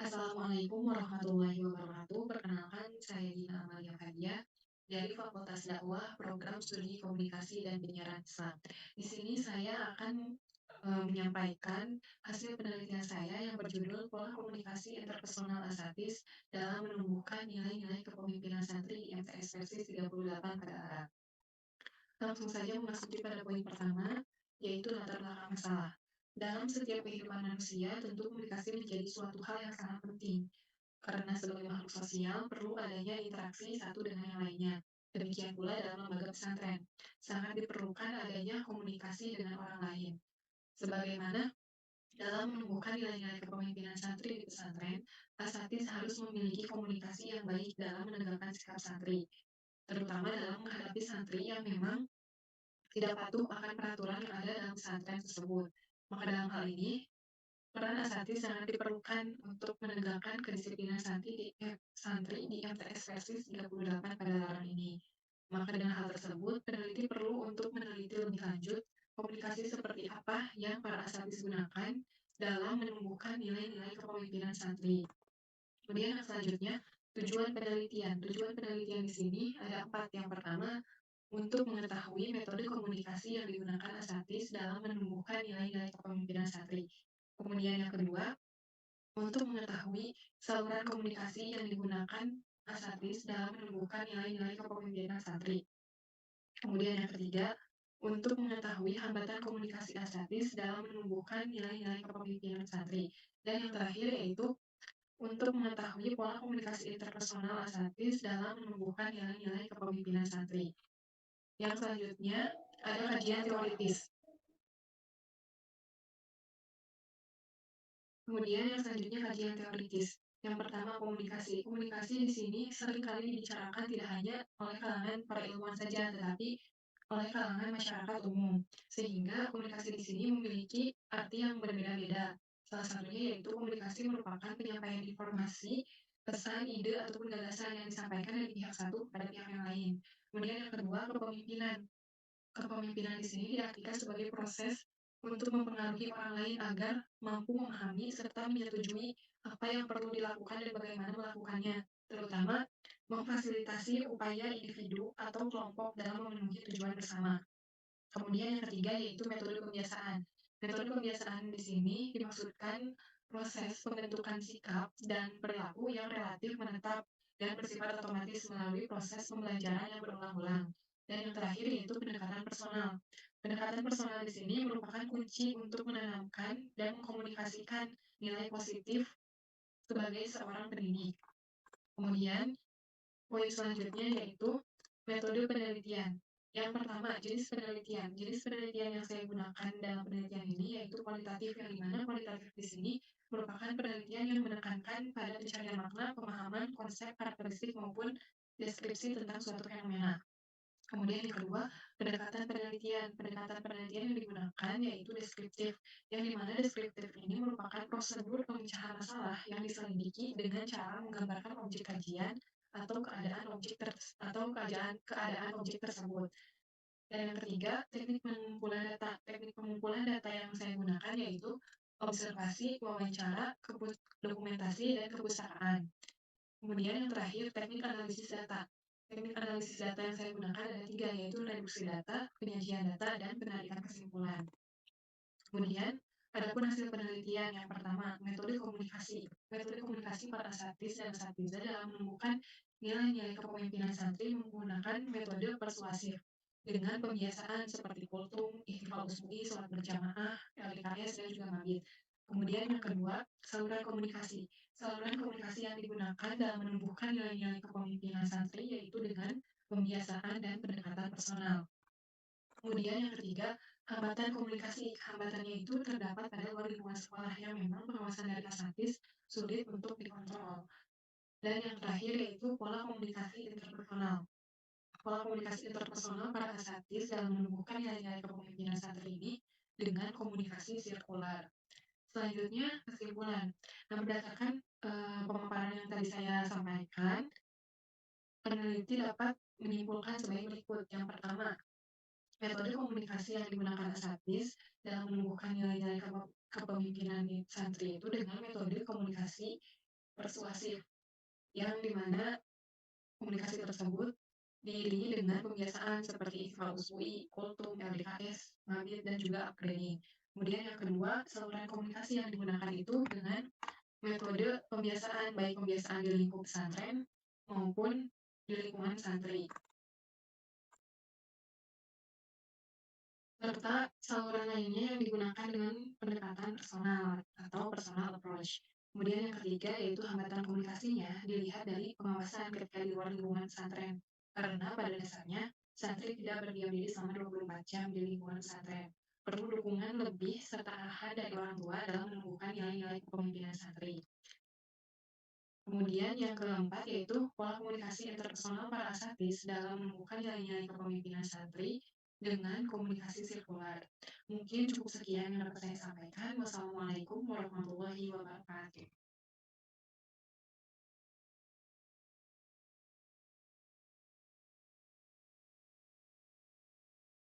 Assalamualaikum warahmatullahi wabarakatuh. Perkenalkan, saya Dina Amalia Fadia dari Fakultas Dakwah Program Studi Komunikasi dan Penyiaran Islam. Di sini saya akan menyampaikan hasil penelitian saya yang berjudul Pola Komunikasi Interpersonal Asatis dalam Menumbuhkan Nilai-Nilai Kepemimpinan Santri di MTS versi 38 pada Arab. Langsung saja memasuki pada poin pertama, yaitu latar belakang masalah. Dalam setiap kehidupan manusia, tentu komunikasi menjadi suatu hal yang sangat penting. Karena sebagai makhluk sosial, perlu adanya interaksi satu dengan yang lainnya. Demikian pula dalam lembaga pesantren. Sangat diperlukan adanya komunikasi dengan orang lain. Sebagaimana dalam menumbuhkan nilai-nilai kepemimpinan santri di pesantren, asatidz harus memiliki komunikasi yang baik dalam menegakkan sikap santri, terutama dalam menghadapi santri yang memang tidak patuh akan peraturan yang ada dalam pesantren tersebut. Maka dalam hal ini, peran asatidz sangat diperlukan untuk menegakkan kedisiplinan santri di MTS versi 38 pada larang ini. Maka dengan hal tersebut, peneliti perlu untuk meneliti lebih lanjut komunikasi seperti apa yang para asatidz gunakan dalam menumbuhkan nilai-nilai kepemimpinan santri. Kemudian yang selanjutnya, tujuan penelitian. Tujuan penelitian di sini ada 4. Yang pertama, untuk mengetahui metode komunikasi yang digunakan asatidz dalam menumbuhkan nilai-nilai kepemimpinan santri. Kemudian yang kedua, untuk mengetahui saluran komunikasi yang digunakan asatidz dalam menumbuhkan nilai-nilai kepemimpinan santri. Kemudian yang ketiga, untuk mengetahui hambatan komunikasi asatidz dalam menumbuhkan nilai-nilai kepemimpinan santri. Dan yang terakhir yaitu untuk mengetahui pola komunikasi interpersonal asatidz dalam menumbuhkan nilai-nilai kepemimpinan santri. Yang selanjutnya ada kajian teoritis. Kemudian yang selanjutnya kajian teoritis. Yang pertama komunikasi. Komunikasi di sini seringkali dibicarakan tidak hanya oleh kalangan para ilmuwan saja, tetapi oleh kalangan masyarakat umum. Sehingga komunikasi di sini memiliki arti yang berbeda-beda. Salah satunya yaitu komunikasi merupakan penyampaian informasi, pesan, ide, ataupun gagasan yang disampaikan dari pihak satu pada pihak yang lain. Kemudian yang kedua, kepemimpinan. Kepemimpinan di sini diartikan sebagai proses untuk mempengaruhi orang lain agar mampu memahami serta menyetujui apa yang perlu dilakukan dan bagaimana melakukannya, terutama memfasilitasi upaya individu atau kelompok dalam memenuhi tujuan bersama. Kemudian yang ketiga yaitu metode pembiasaan. Metode pembiasaan di sini dimaksudkan proses pembentukan sikap dan perilaku yang relatif menetap dan bersifat otomatis melalui proses pembelajaran yang berulang-ulang. Dan yang terakhir yaitu pendekatan personal. Pendekatan personal di sini merupakan kunci untuk menanamkan dan mengkomunikasikan nilai positif sebagai seorang pendidik. Kemudian poin selanjutnya yaitu metode penelitian. Yang pertama, jenis penelitian. Jenis penelitian yang saya gunakan dalam penelitian ini yaitu kualitatif, yang dimana kualitatif di sini merupakan penelitian yang menekankan pada pencarian makna, pemahaman, konsep, karakteristik, maupun deskripsi tentang suatu fenomena. Kemudian yang kedua, pendekatan penelitian. Pendekatan penelitian yang digunakan yaitu deskriptif, yang dimana deskriptif ini merupakan prosedur pemecahan masalah yang diselidiki dengan cara menggambarkan objek kajian atau keadaan objek tersebut. Dan yang ketiga, teknik pengumpulan data. Teknik pengumpulan data yang saya gunakan yaitu observasi, wawancara, dokumentasi, dan kepustakaan. Kemudian yang terakhir, teknik analisis data. Teknik analisis data yang saya gunakan ada 3, yaitu reduksi data, penyajian data, dan penarikan kesimpulan. Kemudian, adapun hasil penelitian yang pertama, metode komunikasi. Metode komunikasi para asatidz dan asatidzah dalam menemukan nilai-nilai kepemimpinan santri menggunakan metode persuasif dengan pembiasaan seperti kultum, ihtifal usbu'i, sholat berjamaah, LDKS, dan juga mabit. Kemudian yang kedua, saluran komunikasi. Saluran komunikasi yang digunakan dalam menumbuhkan nilai-nilai kepemimpinan santri yaitu dengan pembiasaan dan pendekatan personal. Kemudian yang ketiga, hambatan komunikasi. Hambatannya itu terdapat pada luar lingkungan sekolah yang memang pengawasan dari asatidz sulit untuk dikontrol. Dan yang terakhir yaitu pola komunikasi interpersonal. Pola komunikasi interpersonal para asatidz dalam menumbuhkan nilai-nilai kepemimpinan santri ini dengan komunikasi sirkular. Selanjutnya, kesimpulan. Nah, berdasarkan pemaparan yang tadi saya sampaikan, peneliti dapat menyimpulkan sebagai berikut. Yang pertama, metode komunikasi yang digunakan asatidz dalam menumbuhkan nilai-nilai kepemimpinan santri itu dengan metode komunikasi persuasif, yang dimana komunikasi tersebut diiringi dengan pembiasaan seperti IKFA USUI, Kultum, LDKS, Mabit, dan juga upgrading. Kemudian yang kedua, saluran komunikasi yang digunakan itu dengan metode pembiasaan, baik pembiasaan di lingkup pesantren maupun di lingkungan santri. Serta saluran lainnya yang digunakan dengan pendekatan personal atau personal approach. Kemudian yang ketiga yaitu hambatan komunikasinya dilihat dari pengawasan ketika di luar lingkungan pesantren. Karena pada dasarnya santri tidak berdiam diri selama 24 jam di lingkungan pesantren. Perlu dukungan lebih serta arahan dari orang tua dalam menumbuhkan nilai-nilai kepemimpinan santri. Kemudian yang keempat yaitu pola komunikasi interpersonal para asatidz dalam menumbuhkan nilai-nilai kepemimpinan santri dengan komunikasi sirkular. Mungkin cukup sekian yang dapat saya sampaikan. Wassalamualaikum warahmatullahi wabarakatuh.